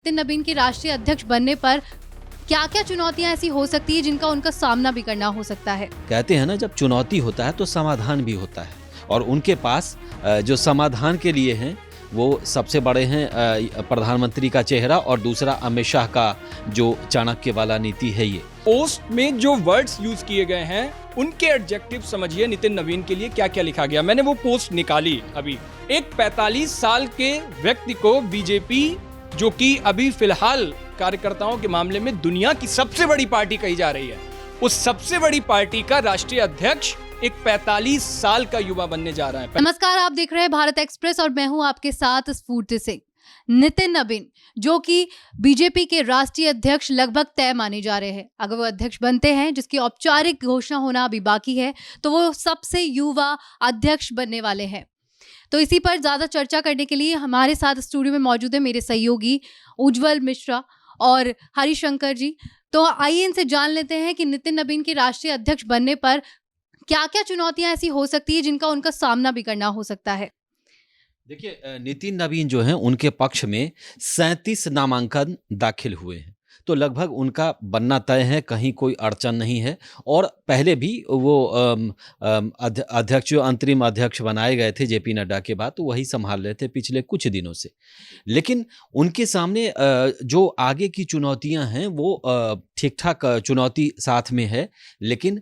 नितिन नबीन के राष्ट्रीय अध्यक्ष बनने पर क्या क्या चुनौतियां ऐसी हो सकती है जिनका उनका सामना भी करना हो सकता है। कहते हैं ना, जब चुनौती होता है तो समाधान भी होता है। और उनके पास जो समाधान के लिए हैं वो सबसे बड़े हैं प्रधानमंत्री का चेहरा, और दूसरा अमित शाह का जो चाणक्य वाला नीति है। ये पोस्ट में जो वर्ड्स यूज किए गए हैं उनके एडजेक्टिव समझिए नितिन नवीन के लिए क्या क्या लिखा गया। मैंने वो पोस्ट निकाली अभी। एक 45 साल के व्यक्ति को बीजेपी, जो कि अभी फिलहाल कार्यकर्ताओं के मामले में दुनिया की सबसे बड़ी पार्टी कही जा रही है, उस सबसे बड़ी पार्टी का राष्ट्रीय अध्यक्ष एक 45 साल का युवा बनने जा रहा है। नमस्कार, आप देख रहे हैं भारत एक्सप्रेस और मैं हूं आपके साथ स्फूर्ति सिंह। नितिन नबीन जो कि बीजेपी के राष्ट्रीय अध्यक्ष लगभग तय माने जा रहे हैं। अगर वो अध्यक्ष बनते हैं, जिसकी औपचारिक घोषणा होना अभी बाकी है, तो वो सबसे युवा अध्यक्ष बनने वाले हैं। तो इसी पर ज्यादा चर्चा करने के लिए हमारे साथ स्टूडियो में मौजूद है मेरे सहयोगी उज्जवल मिश्रा और हरिशंकर जी। तो आइए इनसे जान लेते हैं कि नितिन नबीन के राष्ट्रीय अध्यक्ष बनने पर क्या क्या चुनौतियां ऐसी हो सकती है जिनका उनका सामना भी करना हो सकता है। देखिए, नितिन नबीन जो हैं उनके पक्ष में 37 नामांकन दाखिल हुए हैं, तो लगभग उनका बनना तय है, कहीं कोई अड़चन नहीं है। और पहले भी वो अध्यक्ष, जो अंतरिम अध्यक्ष बनाए गए थे जेपी नड्डा के बाद, तो वही संभाल रहे थे पिछले कुछ दिनों से। लेकिन उनके सामने जो आगे की चुनौतियां हैं वो ठीक ठाक चुनौती साथ में है। लेकिन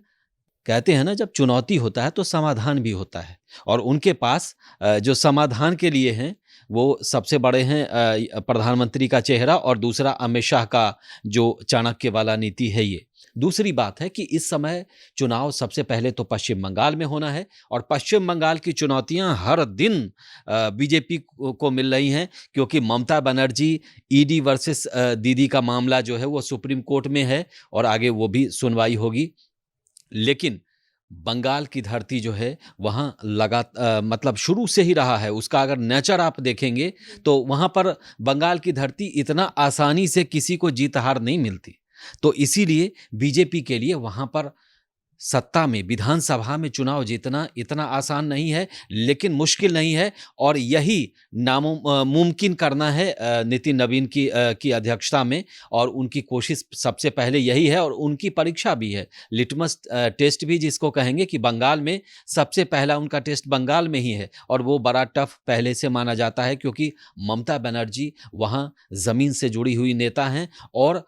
कहते हैं ना, जब चुनौती होता है तो समाधान भी होता है। और उनके पास जो समाधान के लिए हैं वो सबसे बड़े हैं प्रधानमंत्री का चेहरा, और दूसरा अमित शाह का जो चाणक्य वाला नीति है। ये दूसरी बात है कि इस समय चुनाव सबसे पहले तो पश्चिम बंगाल में होना है, और पश्चिम बंगाल की चुनौतियां हर दिन बीजेपी को मिल रही हैं, क्योंकि ममता बनर्जी ईडी वर्सेस दीदी का मामला जो है वो सुप्रीम कोर्ट में है, और आगे वो भी सुनवाई होगी। लेकिन बंगाल की धरती जो है वहाँ मतलब शुरू से ही रहा है, उसका अगर नेचर आप देखेंगे तो वहाँ पर बंगाल की धरती इतना आसानी से किसी को जीत हार नहीं मिलती। तो इसीलिए बीजेपी के लिए वहाँ पर सत्ता में, विधानसभा में चुनाव जीतना इतना आसान नहीं है, लेकिन मुश्किल नहीं है। और यही मुमकिन करना है नितिन नबीन की अध्यक्षता में, और उनकी कोशिश सबसे पहले यही है, और उनकी परीक्षा भी है, लिटमस टेस्ट भी जिसको कहेंगे, कि बंगाल में सबसे पहला उनका टेस्ट बंगाल में ही है। और वो बड़ा टफ पहले से माना जाता है, क्योंकि ममता बनर्जी वहाँ ज़मीन से जुड़ी हुई नेता हैं, और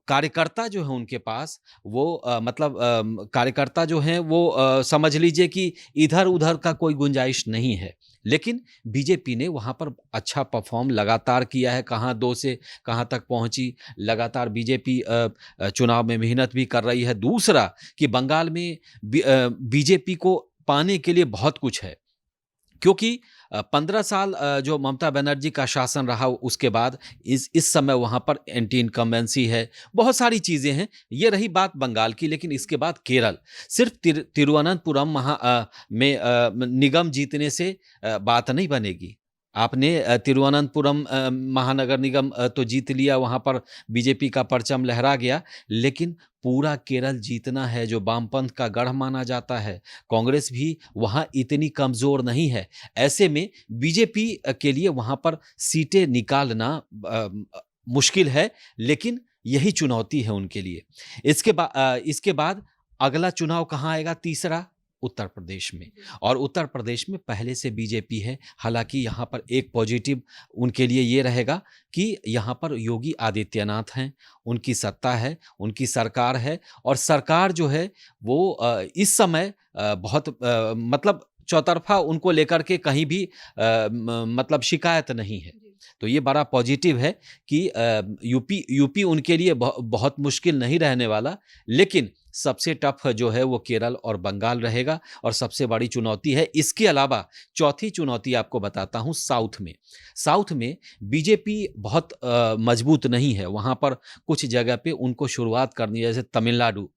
कार्यकर्ता जो है उनके पास वो कार्यकर्ता जो हैं वो समझ लीजिए कि इधर उधर का कोई गुंजाइश नहीं है। लेकिन बीजेपी ने वहाँ पर अच्छा परफॉर्म लगातार किया है, कहाँ 2 से कहाँ तक पहुँची। लगातार बीजेपी चुनाव में मेहनत भी कर रही है। दूसरा कि बंगाल में बीजेपी को पाने के लिए बहुत कुछ है, क्योंकि 15 साल जो ममता बनर्जी का शासन रहा, उसके बाद इस समय वहाँ पर एंटी इनकम्बेंसी है, बहुत सारी चीज़ें हैं। ये रही बात बंगाल की। लेकिन इसके बाद केरल, सिर्फ तिरुवनंतपुरम में निगम जीतने से बात नहीं बनेगी। आपने तिरुवनंतपुरम महानगर निगम तो जीत लिया, वहाँ पर बीजेपी का परचम लहरा गया, लेकिन पूरा केरल जीतना है, जो वामपंथ का गढ़ माना जाता है। कांग्रेस भी वहाँ इतनी कमज़ोर नहीं है। ऐसे में बीजेपी के लिए वहाँ पर सीटें निकालना मुश्किल है, लेकिन यही चुनौती है उनके लिए। इसके बाद अगला चुनाव कहाँ आएगा? तीसरा उत्तर प्रदेश में। और उत्तर प्रदेश में पहले से बीजेपी है। हालांकि यहाँ पर एक पॉजिटिव उनके लिए ये रहेगा कि यहाँ पर योगी आदित्यनाथ हैं, उनकी सत्ता है, उनकी सरकार है, और सरकार जो है वो इस समय बहुत मतलब चौतरफा उनको लेकर के कहीं भी मतलब शिकायत नहीं है। तो ये बड़ा पॉजिटिव है कि यूपी उनके लिए बहुत मुश्किल नहीं रहने वाला। लेकिन सबसे टफ जो है वो केरल और बंगाल रहेगा, और सबसे बड़ी चुनौती है। इसके अलावा चौथी चुनौती आपको बताता हूँ, साउथ में बीजेपी बहुत मजबूत नहीं है। वहाँ पर कुछ जगह पे उनको शुरुआत करनी है, जैसे तमिलनाडु।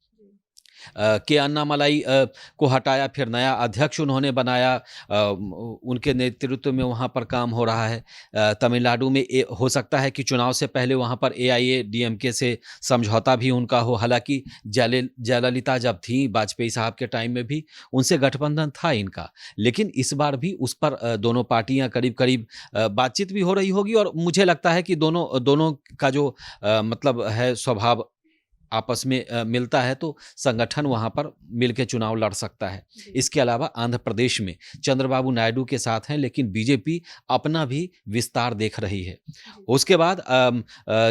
के अन्नामलाई को हटाया, फिर नया अध्यक्ष उन्होंने बनाया, उनके नेतृत्व में वहाँ पर काम हो रहा है। तमिलनाडु में हो सकता है कि चुनाव से पहले वहाँ पर AIADMK से समझौता भी उनका हो। हालांकि जयललिता जब थी, वाजपेयी साहब के टाइम में भी उनसे गठबंधन था इनका, लेकिन इस बार भी उस पर दोनों पार्टियां करीब करीब बातचीत भी हो रही होगी। और मुझे लगता है कि दोनों का जो मतलब है स्वभाव आपस में मिलता है, तो संगठन वहां पर मिलकर चुनाव लड़ सकता है। इसके अलावा आंध्र प्रदेश में चंद्रबाबू नायडू के साथ हैं, लेकिन बीजेपी अपना भी विस्तार देख रही है। उसके बाद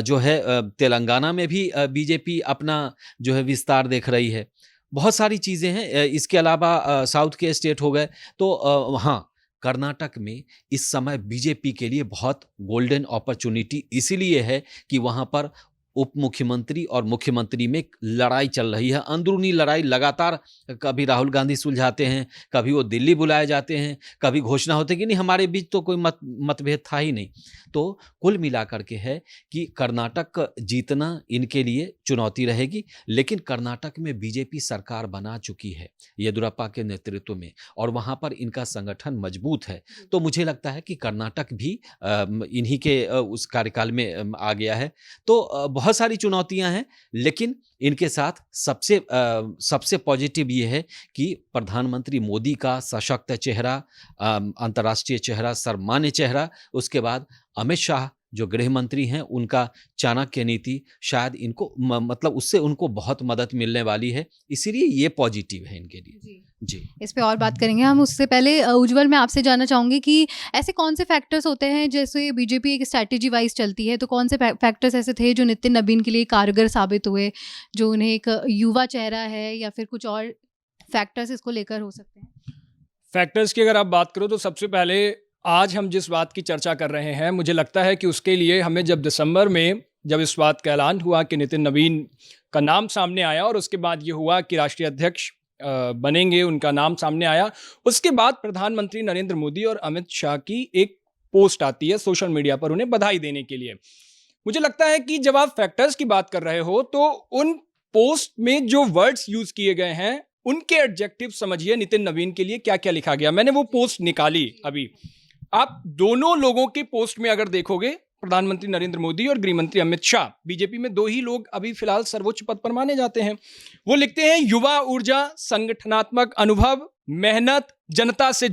जो है तेलंगाना में भी बीजेपी अपना जो है विस्तार देख रही है। बहुत सारी चीज़ें हैं। इसके अलावा साउथ के स्टेट हो गए, तो हाँ, कर्नाटक में इस समय बीजेपी के लिए बहुत गोल्डन अपॉर्चुनिटी इसीलिए है कि वहाँ पर उप मुख्यमंत्री और मुख्यमंत्री में लड़ाई चल रही है, अंदरूनी लड़ाई लगातार। कभी राहुल गांधी सुलझाते हैं, कभी वो दिल्ली बुलाए जाते हैं, कभी घोषणा होती है कि नहीं हमारे बीच तो कोई मतभेद था ही नहीं। तो कुल मिलाकर के है कि कर्नाटक जीतना इनके लिए चुनौती रहेगी, लेकिन कर्नाटक में बीजेपी सरकार बना चुकी है येदियुरप्पा के नेतृत्व में, और वहाँ पर इनका संगठन मजबूत है। तो मुझे लगता है कि कर्नाटक भी इन्हीं के उस कार्यकाल में आ गया है। तो बहुत सारी चुनौतियां हैं, लेकिन इनके साथ सबसे पॉजिटिव ये है कि प्रधानमंत्री मोदी का सशक्त चेहरा, अंतर्राष्ट्रीय चेहरा, सर्वमान्य चेहरा, उसके बाद अमित शाह जो गृह मंत्री हैं, उनका चाणक्य नीति शायद इनको मतलब उससे उनको बहुत मदद मिलने वाली है, इसीलिए ये पॉजिटिव है इनके लिए। जी, इस पे और बात करेंगे हम। उससे पहले उज्जवल, मैं आपसे जानना चाहूँगी कि ऐसे कौन से फैक्टर्स होते हैं, जैसे बीजेपी एक स्ट्रैटेजी वाइज चलती है, तो कौन से फैक्टर्स ऐसे थे जो नितिन नबीन के लिए कारगर साबित हुए, जो उन्हें एक युवा चेहरा है, या फिर कुछ और फैक्टर्स इसको लेकर हो सकते हैं? फैक्टर्स की अगर आप बात करो तो सबसे पहले आज हम जिस बात की चर्चा कर रहे हैं, मुझे लगता है कि उसके लिए हमें जब दिसंबर में जब इस बात का ऐलान हुआ कि नितिन नबीन का नाम सामने आया, और उसके बाद ये हुआ कि राष्ट्रीय अध्यक्ष बनेंगे, उनका नाम सामने आया, उसके बाद प्रधानमंत्री नरेंद्र मोदी और अमित शाह की एक पोस्ट आती है सोशल मीडिया पर उन्हें बधाई देने के लिए। मुझे लगता है कि जब आप फैक्टर्स की बात कर रहे हो तो उन पोस्ट में जो वर्ड्स यूज किए गए हैं, उनके एडजेक्टिव समझिए नितिन नबीन के लिए क्या क्या लिखा गया। मैंने वो पोस्ट निकाली अभी। आप दोनों लोगों के पोस्ट में अगर देखोगे, प्रधानमंत्री नरेंद्र मोदी और गृह मंत्री अमित शाह, बीजेपी में दो ही लोग अभी फिलहाल सर्वोच्च पद पर माने जाते हैं। वो लिखते हैं युवा ऊर्जा, संगठनात्मक अनुभव, मेहनत, जनता से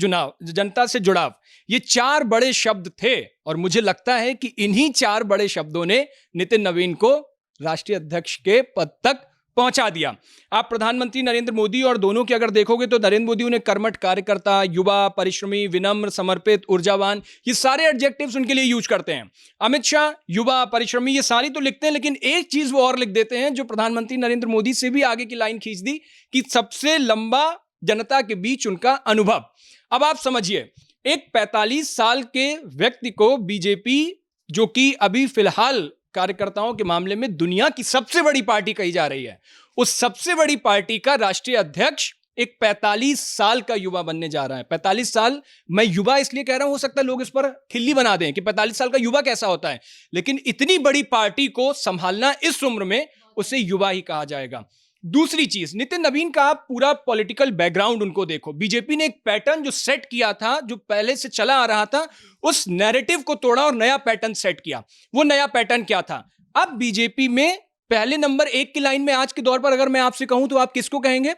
जुड़ाव। ये 4 बड़े शब्द थे, और मुझे लगता है कि इन्हीं 4 बड़े शब्दों ने नितिन नबीन को राष्ट्रीय अध्यक्ष के पद तक पहुंचा दिया। आप प्रधानमंत्री नरेंद्र मोदी और दोनों के अगर देखोगे तो नरेंद्र मोदी उन्हें कर्मठ कार्यकर्ता, युवा, परिश्रमी, विनम्र, समर्पित, ऊर्जावान, ये सारे एडजेक्टिव्स उनके लिए यूज करते हैं। अमित शाह युवा, परिश्रमी, ये सारी तो लिखते हैं, लेकिन एक चीज वो और लिख देते हैं जो प्रधानमंत्री नरेंद्र मोदी से भी आगे की लाइन खींच दी, कि सबसे लंबा जनता के बीच उनका अनुभव। अब आप समझिए, एक 45 साल के व्यक्ति को बीजेपी, जो कि अभी फिलहाल कार्यकर्ताओं के मामले में दुनिया की सबसे बड़ी पार्टी कही जा रही है, उस सबसे बड़ी पार्टी का राष्ट्रीय अध्यक्ष एक 45 साल का युवा बनने जा रहा है। 45 साल, मैं युवा इसलिए कह रहा हूं, हो सकता है लोग इस पर खिल्ली बना दें कि 45 साल का युवा कैसा होता है, लेकिन इतनी बड़ी पार्टी को संभालना इस उम्र में, उसे युवा ही कहा जाएगा। दूसरी चीज, नितिन नबीन का आप पूरा पॉलिटिकल बैकग्राउंड उनको देखो। बीजेपी ने एक पैटर्न जो सेट किया था, जो पहले से चला आ रहा था, उस नैरेटिव को तोड़ा और नया पैटर्न सेट किया। वो नया पैटर्न क्या था? अब बीजेपी में पहले नंबर 1 की लाइन में आज के दौर पर अगर मैं आपसे कहूं तो आप किसको कहेंगे?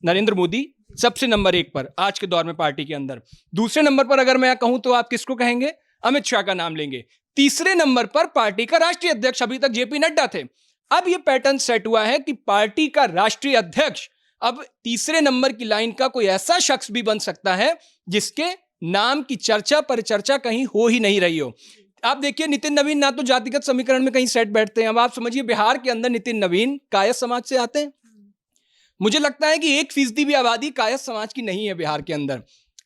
नरेंद्र मोदी सबसे नंबर 1 पर आज के दौर में पार्टी के अंदर। दूसरे नंबर पर अगर मैं कहूं तो आप किसको कहेंगे? अमित शाह का नाम लेंगे। तीसरे नंबर पर पार्टी का राष्ट्रीय अध्यक्ष अभी तक जेपी नड्डा थे। अब यह पैटर्न सेट हुआ है कि पार्टी का राष्ट्रीय अध्यक्ष अब तीसरे नंबर की लाइन का कोई ऐसा शख्स भी बन सकता है जिसके नाम की चर्चा परिचर्चा कहीं हो ही नहीं रही हो। आप देखिए, नितिन नबीन ना तो जातिगत समीकरण में कहीं सेट बैठते हैं। अब आप समझिए, बिहार के अंदर नितिन नबीन कायस्थ समाज से आते हैं। मुझे लगता है कि 1% भी आबादी कायस्थ समाज की नहीं है बिहार के अंदर,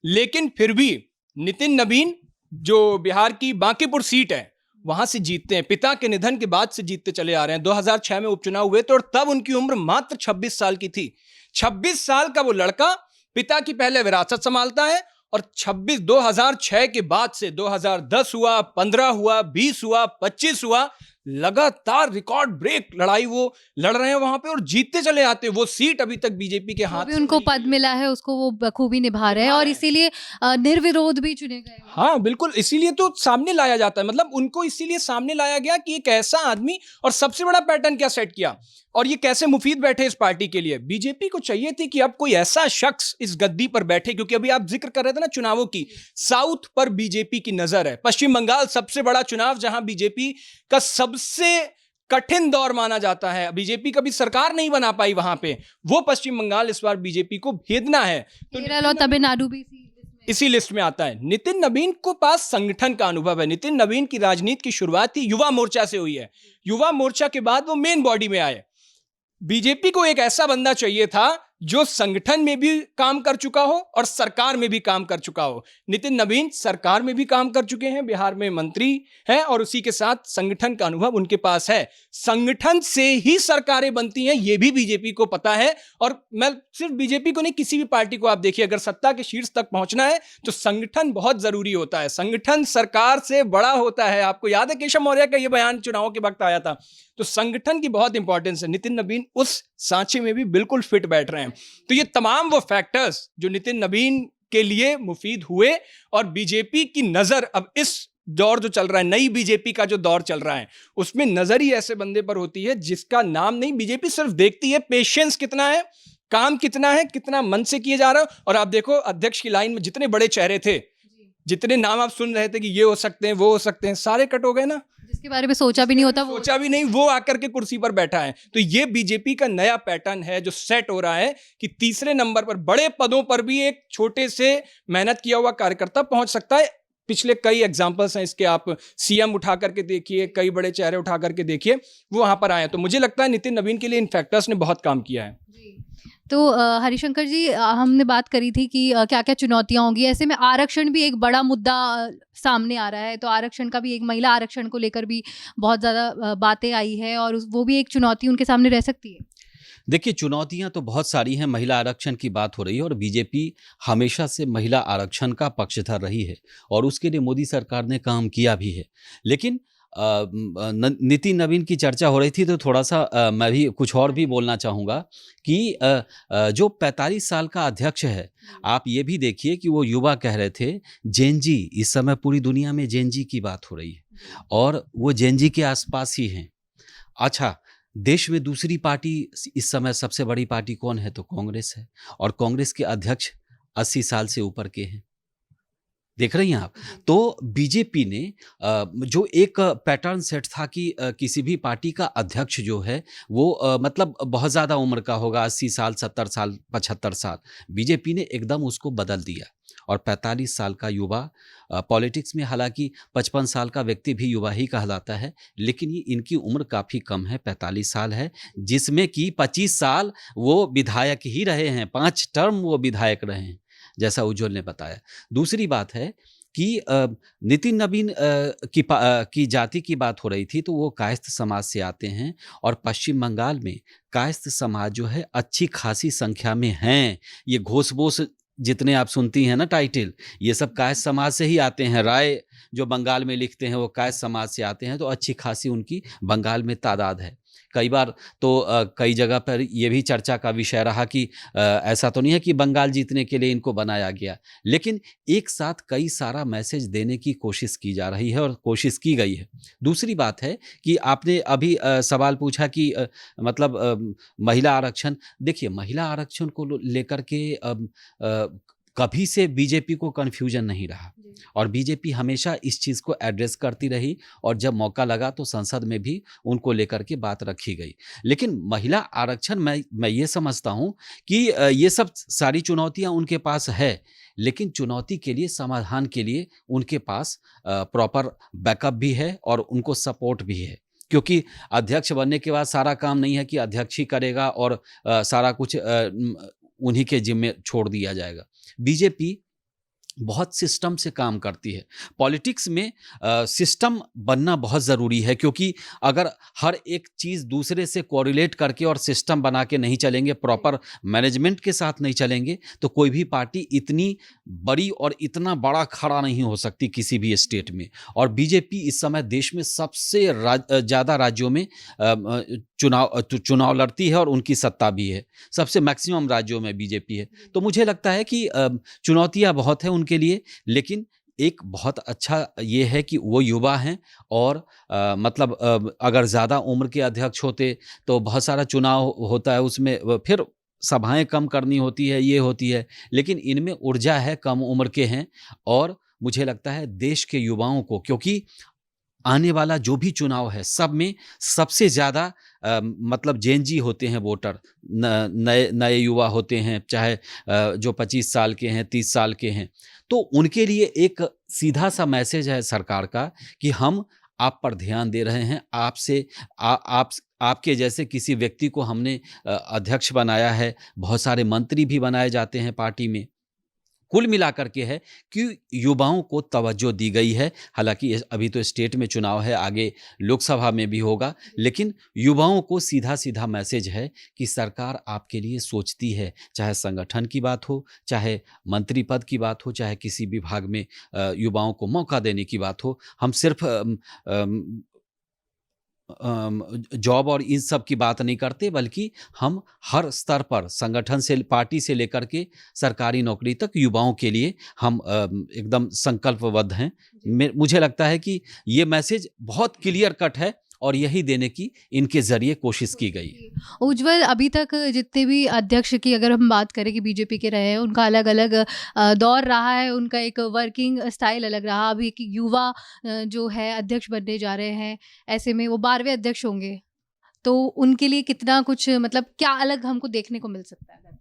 लेकिन फिर भी नितिन नबीन जो बिहार की बांकीपुर सीट है वहां से जीतते हैं। पिता के निधन के बाद से जीतते चले आ रहे हैं। 2006 में उपचुनाव हुए थे और तब उनकी उम्र मात्र 26 साल की थी। 26 साल का वो लड़का पिता की पहले विरासत संभालता है और 2006 के बाद से 2010 हुआ, 15 हुआ, 20 हुआ, 25 हुआ, लगातार रिकॉर्ड ब्रेक लड़ाई वो लड़ रहे हैं वहां पे और जीतते चले आते हैं। वो सीट अभी तक बीजेपी के हाथ भी से उनको नहीं पद गई है। मिला है उसको वो बखूबी निभा रहे हैं और इसीलिए निर्विरोध भी चुने गए हैं। हाँ बिल्कुल, इसीलिए तो सामने लाया जाता है, मतलब उनको इसीलिए सामने लाया गया कि एक ऐसा आदमी, और सबसे बड़ा पैटर्न क्या सेट किया और ये कैसे मुफीद बैठे इस पार्टी के लिए। बीजेपी को चाहिए थी कि अब कोई ऐसा शख्स इस गद्दी पर बैठे, क्योंकि अभी आप जिक्र कर रहे थे ना चुनावों की, साउथ पर बीजेपी की नजर है। पश्चिम बंगाल सबसे बड़ा चुनाव जहां बीजेपी का सबसे कठिन दौर माना जाता है, बीजेपी कभी सरकार नहीं बना पाई वहां पे, वो पश्चिम बंगाल इस बार बीजेपी को भेदना है। तो केरल और तमिलनाडु भी इसी लिस्ट में आता है। नितिन नबीन को पास संगठन का अनुभव है। नितिन नबीन की राजनीति की शुरुआत थी युवा मोर्चा से हुई है। युवा मोर्चा के बाद वो मेन बॉडी में आए। बीजेपी को एक ऐसा बंदा चाहिए था जो संगठन में भी काम कर चुका हो और सरकार में भी काम कर चुका हो। नितिन नबीन सरकार में भी काम कर चुके हैं, बिहार में मंत्री हैं और उसी के साथ संगठन का अनुभव उनके पास है। संगठन से ही सरकारें बनती हैं, यह भी बीजेपी को पता है। और मैं सिर्फ बीजेपी को नहीं, किसी भी पार्टी को आप देखिए, अगर सत्ता के शीर्ष तक पहुंचना है तो संगठन बहुत जरूरी होता है। संगठन सरकार से बड़ा होता है। आपको याद है केशव मौर्य का यह बयान चुनाव के वक्त आया था। तो संगठन की बहुत इंपॉर्टेंस है। नितिन नबीन उस सांचे में भी बिल्कुल फिट बैठ रहे हैं। तो ये तमाम वो फैक्टर्स जो नितिन नबीन के लिए मुफीद हुए, और बीजेपी की नजर अब इस दौर जो चल रहा है, नई बीजेपी का जो दौर चल रहा है, उसमें नजर ही ऐसे बंदे पर होती है जिसका नाम नहीं, बीजेपी सिर्फ देखती है पेशेंस कितना है, काम कितना है, कितना मन से किए जा रहा है। और आप देखो अध्यक्ष की लाइन में जितने बड़े चेहरे थे, जितने नाम आप सुन रहे थे कि ये हो सकते हैं, वो हो सकते हैं, सारे कट हो गए ना। जिसके बारे में सोचा भी नहीं होता, वो सोचा भी नहीं, वो आकर के कुर्सी पर बैठा है। तो ये बीजेपी का नया पैटर्न है जो सेट हो रहा है कि तीसरे नंबर पर बड़े पदों पर भी एक छोटे से मेहनत किया हुआ कार्यकर्ता पहुंच सकता है। पिछले कई एग्जांपल्स हैं इसके, आप सीएम उठा करके देखिए, कई बड़े चेहरे उठा करके देखिए, वो वहां पर आए। तो मुझे लगता है नितिन नबीन के लिए इन फैक्टर्स ने बहुत काम किया है। तो हरिशंकर जी, हमने बात करी थी कि क्या क्या चुनौतियां होंगी। ऐसे में आरक्षण भी एक बड़ा मुद्दा सामने आ रहा है। तो आरक्षण का भी, एक महिला आरक्षण को लेकर भी बहुत ज़्यादा बातें आई है और वो भी एक चुनौती उनके सामने रह सकती है। देखिए, चुनौतियां तो बहुत सारी हैं। महिला आरक्षण की बात हो रही है और बीजेपी हमेशा से महिला आरक्षण का पक्षधर रही है और उसके लिए मोदी सरकार ने काम किया भी है। लेकिन नितिन नबीन की चर्चा हो रही थी तो थोड़ा सा मैं भी कुछ और भी बोलना चाहूँगा कि जो 45 साल का अध्यक्ष है, आप ये भी देखिए कि वो युवा कह रहे थे जेनजी, इस समय पूरी दुनिया में जेनजी की बात हो रही है और वो जेनजी के आसपास ही हैं। अच्छा, देश में दूसरी पार्टी इस समय सबसे बड़ी पार्टी कौन है? तो कांग्रेस है और कांग्रेस के अध्यक्ष 80 साल से ऊपर के हैं। देख रही हैं आप? तो बीजेपी ने जो एक पैटर्न सेट था कि किसी भी पार्टी का अध्यक्ष जो है वो मतलब बहुत ज़्यादा उम्र का होगा, 80 साल, 70 साल, 75 साल। बीजेपी ने एकदम उसको बदल दिया और 45 साल का युवा, पॉलिटिक्स में हालांकि 55 साल का व्यक्ति भी युवा ही कहलाता है, लेकिन ये इनकी उम्र काफ़ी कम है, 45 साल है, जिसमें कि 25 साल वो विधायक ही रहे हैं, 5 टर्म वो विधायक रहे हैं, जैसा उज्ज्वल ने बताया। दूसरी बात है कि नितिन नबीन की जाति की बात हो रही थी, तो वो कायस्थ समाज से आते हैं और पश्चिम बंगाल में कायस्थ समाज जो है अच्छी खासी संख्या में हैं। ये घोष-बोस जितने आप सुनती हैं ना टाइटल, ये सब कायस्थ समाज से ही आते हैं। राय जो बंगाल में लिखते हैं वो कायस्थ समाज से आते हैं, तो अच्छी खासी उनकी बंगाल में तादाद है। कई बार तो कई जगह पर ये भी चर्चा का विषय रहा कि ऐसा तो नहीं है कि बंगाल जीतने के लिए इनको बनाया गया, लेकिन एक साथ कई सारा मैसेज देने की कोशिश की जा रही है और कोशिश की गई है। दूसरी बात है कि आपने अभी सवाल पूछा कि मतलब महिला आरक्षण। देखिए, महिला आरक्षण को लेकर के कभी से बीजेपी को कन्फ्यूजन नहीं रहा और बीजेपी हमेशा इस चीज़ को एड्रेस करती रही और जब मौका लगा तो संसद में भी उनको लेकर के बात रखी गई। लेकिन महिला आरक्षण मैं ये समझता हूँ कि ये सब सारी चुनौतियाँ उनके पास है, लेकिन चुनौती के लिए, समाधान के लिए उनके पास प्रॉपर बैकअप भी है और उनको सपोर्ट भी है, क्योंकि अध्यक्ष बनने के बाद सारा काम नहीं है कि अध्यक्ष ही करेगा और सारा कुछ उन्हीं के जिम्मे छोड़ दिया जाएगा। बीजेपी बहुत सिस्टम से काम करती है। पॉलिटिक्स में सिस्टम बनना बहुत ज़रूरी है, क्योंकि अगर हर एक चीज़ दूसरे से कोरिलेट करके और सिस्टम बना के नहीं चलेंगे, प्रॉपर मैनेजमेंट के साथ नहीं चलेंगे, तो कोई भी पार्टी इतनी बड़ी और इतना बड़ा खड़ा नहीं हो सकती किसी भी स्टेट में। और बीजेपी इस समय देश में सबसे ज़्यादा राज्यों में चुनाव लड़ती है और उनकी सत्ता भी है। सबसे मैक्सिमम राज्यों में बीजेपी है। तो मुझे लगता है कि चुनौतियाँ बहुत हैं उनके लिए, लेकिन एक बहुत अच्छा ये है कि वो युवा हैं और मतलब अगर ज़्यादा उम्र के अध्यक्ष होते तो बहुत सारा चुनाव होता है, उसमें फिर सभाएं कम करनी होती है, ये होती है, लेकिन इनमें ऊर्जा है, कम उम्र के हैं। और मुझे लगता है देश के युवाओं को, क्योंकि आने वाला जो भी चुनाव है सब में सबसे ज़्यादा मतलब जेन जी होते हैं वोटर, नए युवा होते हैं, चाहे जो 25 साल के हैं, 30 साल के हैं। तो उनके लिए एक सीधा सा मैसेज है सरकार का कि हम आप पर ध्यान दे रहे हैं, आपके जैसे किसी व्यक्ति को हमने अध्यक्ष बनाया है, बहुत सारे मंत्री भी बनाए जाते हैं पार्टी में। कुल मिलाकर के है कि युवाओं को तवज्जो दी गई है। हालांकि अभी तो स्टेट में चुनाव है, आगे लोकसभा में भी होगा, लेकिन युवाओं को सीधा सीधा मैसेज है कि सरकार आपके लिए सोचती है, चाहे संगठन की बात हो, चाहे मंत्री पद की बात हो, चाहे किसी विभाग में युवाओं को मौका देने की बात हो। हम सिर्फ जॉब और इन सब की बात नहीं करते, बल्कि हम हर स्तर पर संगठन से, पार्टी से लेकर के सरकारी नौकरी तक युवाओं के लिए हम एकदम संकल्पबद्ध हैं। मुझे लगता है कि ये मैसेज बहुत क्लियर कट है और यही देने की इनके जरिए कोशिश की गई। उज्जवल, अभी तक जितने भी अध्यक्ष की अगर हम बात करें कि बीजेपी के रहे हैं, उनका अलग अलग दौर रहा है, उनका एक वर्किंग स्टाइल अलग रहा। अभी एक युवा जो है अध्यक्ष बनने जा रहे हैं, ऐसे में वो 12वें अध्यक्ष होंगे, तो उनके लिए कितना कुछ मतलब क्या अलग हमको देखने को मिल सकता है?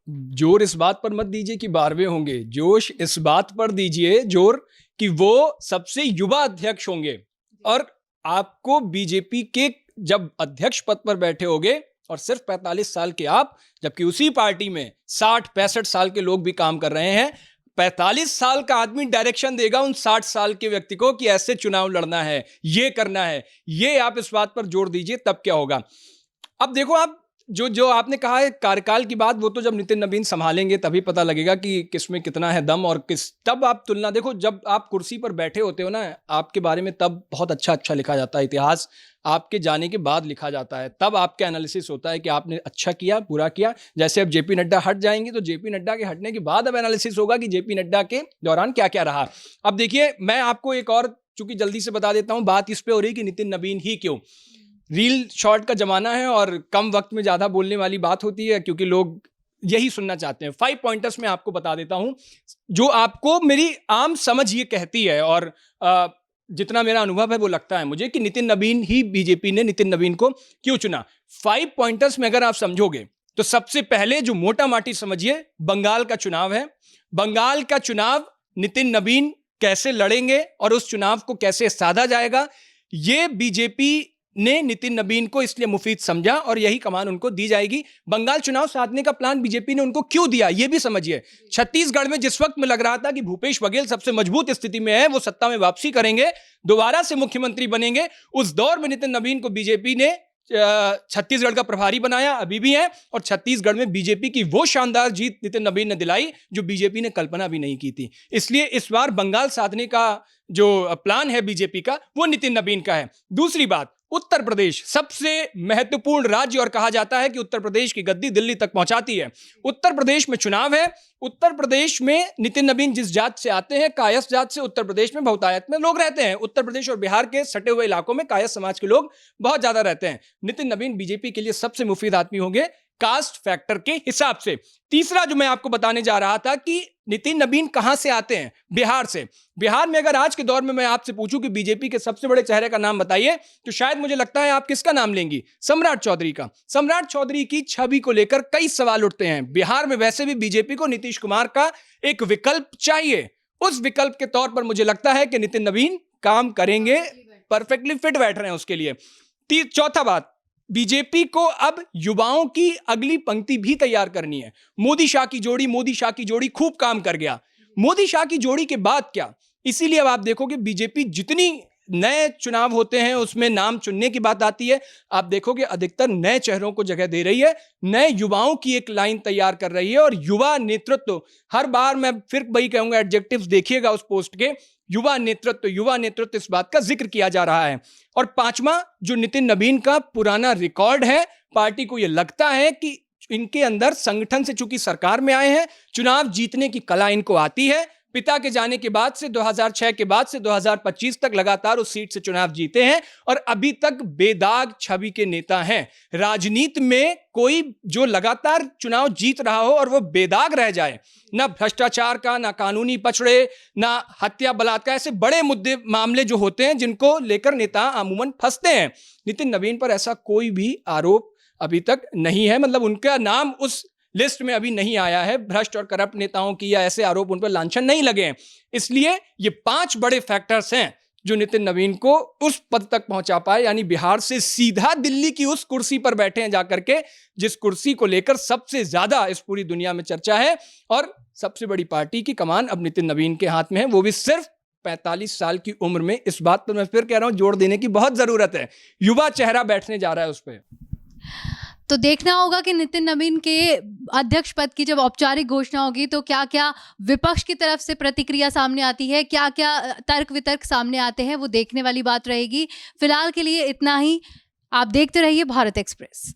जोर इस बात पर मत दीजिए कि 12वें होंगे, जोश इस बात पर दीजिए जोर कि वो सबसे युवा अध्यक्ष होंगे। और आपको बीजेपी के जब अध्यक्ष पद पर बैठे होगे और सिर्फ 45 साल के आप, जबकि उसी पार्टी में 60-65 साल के लोग भी काम कर रहे हैं, 45 साल का आदमी डायरेक्शन देगा उन 60 साल के व्यक्ति को कि ऐसे चुनाव लड़ना है, ये करना है, ये आप इस बात पर जोर दीजिए, तब क्या होगा। अब देखो, आप जो आपने कहा है कार्यकाल की बात, वो तो जब नितिन नवीन संभालेंगे तभी पता लगेगा कि किसमें कितना है दम और तब आप तुलना देखो। जब आप कुर्सी पर बैठे होते हो ना, आपके बारे में तब बहुत अच्छा लिखा जाता है, इतिहास आपके जाने के बाद लिखा जाता है, तब आपका एनालिसिस होता है कि आपने अच्छा किया, बुरा किया। जैसे अब जेपी नड्डा हट जाएंगे तो जेपी नड्डा के हटने के बाद अब एनालिसिस होगा कि जेपी नड्डा के दौरान क्या क्या रहा। अब देखिए, मैं आपको एक और चूंकि जल्दी से बता देता हूं, बात इस पे हो रही कि नितिन नवीन ही क्यों। रील शॉर्ट का जमाना है और कम वक्त में ज्यादा बोलने वाली बात होती है, क्योंकि लोग यही सुनना चाहते हैं। 5 पॉइंटर्स में आपको बता देता हूं जो आपको मेरी आम समझ ये कहती है, और जितना मेरा अनुभव है वो लगता है मुझे कि नितिन नवीन ही, बीजेपी ने नितिन नवीन को क्यों चुना। 5 पॉइंटर्स में अगर आप समझोगे तो सबसे पहले जो मोटा माटी समझिए, बंगाल का चुनाव है। बंगाल का चुनाव नितिन नवीन कैसे लड़ेंगे और उस चुनाव को कैसे साधा जाएगा, ये बीजेपी ने नितिन नवीन को इसलिए मुफीद समझा और यही कमान उनको दी जाएगी। बंगाल चुनाव साधने का प्लान बीजेपी ने उनको क्यों दिया, यह भी समझिए। छत्तीसगढ़ में जिस वक्त में लग रहा था कि भूपेश बघेल सबसे मजबूत स्थिति में है, वो सत्ता में वापसी करेंगे, दोबारा से मुख्यमंत्री बनेंगे, उस दौर में नितिन नवीन को बीजेपी ने छत्तीसगढ़ का प्रभारी बनाया, अभी भी है, और छत्तीसगढ़ में बीजेपी की वो शानदार जीत नितिन नवीन ने दिलाई जो बीजेपी ने कल्पना भी नहीं की थी। इसलिए इस बार बंगाल साधने का जो प्लान है बीजेपी का, वो नितिन नवीन का है। दूसरी बात, उत्तर प्रदेश सबसे महत्वपूर्ण राज्य, और कहा जाता है कि उत्तर प्रदेश की गद्दी दिल्ली तक पहुंचाती है। उत्तर प्रदेश में चुनाव है। उत्तर प्रदेश में नितिन नवीन जिस जात से आते हैं, कायस्थ जात से, उत्तर प्रदेश में बहुतायत में लोग रहते हैं। उत्तर प्रदेश और बिहार के सटे हुए इलाकों में कायस्थ समाज के लोग बहुत ज्यादा रहते हैं। नितिन नवीन बीजेपी के लिए सबसे मुफीद आदमी होंगे कास्ट फैक्टर के हिसाब से। तीसरा जो मैं आपको बताने जा रहा था कि नितिन नवीन कहां से आते हैं, बिहार से। बिहार में अगर आज के दौर में मैं आपसे पूछूं कि बीजेपी के सबसे बड़े चेहरे का नाम बताइए, तो शायद मुझे लगता है आप किसका नाम लेंगी, सम्राट चौधरी का। सम्राट चौधरी की छवि को लेकर कई सवाल उठते हैं। बिहार में वैसे भी बीजेपी को नीतीश कुमार का एक विकल्प चाहिए, उस विकल्प के तौर पर मुझे लगता है कि नितिन नवीन काम करेंगे, परफेक्टली फिट बैठ रहे हैं उसके लिए। चौथा बात, बीजेपी को अब युवाओं की अगली पंक्ति भी तैयार करनी है। मोदी शाह की जोड़ी खूब काम कर गया। मोदी शाह की जोड़ी के बाद क्या, इसीलिए अब आप देखोगे बीजेपी जितनी नए चुनाव होते हैं उसमें नाम चुनने की बात आती है, आप देखोगे अधिकतर नए चेहरों को जगह दे रही है, नए युवाओं की एक लाइन तैयार कर रही है। और युवा नेतृत्व, हर बार मैं फिर वही कहूंगा, एडजेक्टिव्स देखिएगा उस पोस्ट के, युवा नेतृत्व, इस बात का जिक्र किया जा रहा है। और पांचवा, जो नितिन नवीन का पुराना रिकॉर्ड है, पार्टी को यह लगता है कि इनके अंदर संगठन से, चूंकि सरकार में आए हैं, चुनाव जीतने की कला इनको आती है। पिता के जाने के बाद से 2006 के बाद से 2025 तक लगातार उस सीट से चुनाव जीते हैं और अभी तक बेदाग छवि के नेता हैं। राजनीति में कोई जो लगातार चुनाव जीत रहा हो और वो बेदाग रह जाए, ना भ्रष्टाचार का, ना कानूनी पछड़े, ना हत्या बलात्कार, ऐसे बड़े मुद्दे मामले जो होते हैं जिनको लेकर नेता अमूमन फंसते हैं, नितिन नवीन पर ऐसा कोई भी आरोप अभी तक नहीं है। मतलब उनका नाम उस लिस्ट में अभी नहीं आया है, भ्रष्ट और करप्ट नेताओं की या ऐसे आरोप उन पर लांछन नहीं लगे हैं। इसलिए ये 5 बड़े फैक्टर्स हैं जो नितिन नवीन को उस पद तक पहुंचा पाए, यानी बिहार से सीधा दिल्ली की उस कुर्सी पर बैठे हैं जाकर के, जिस कुर्सी को लेकर सबसे ज्यादा इस पूरी दुनिया में चर्चा है। और सबसे बड़ी पार्टी की कमान अब नितिन नवीन के हाथ में है, वो भी सिर्फ 45 साल की उम्र में। इस बात पर मैं फिर कह रहा हूं, जोर देने की बहुत जरूरत है, युवा चेहरा बैठने जा रहा है उस पर। तो देखना होगा कि नितिन नवीन के अध्यक्ष पद की जब औपचारिक घोषणा होगी तो क्या क्या विपक्ष की तरफ से प्रतिक्रिया सामने आती है, क्या क्या तर्क वितर्क सामने आते हैं, वो देखने वाली बात रहेगी। फिलहाल के लिए इतना ही। आप देखते रहिए भारत एक्सप्रेस।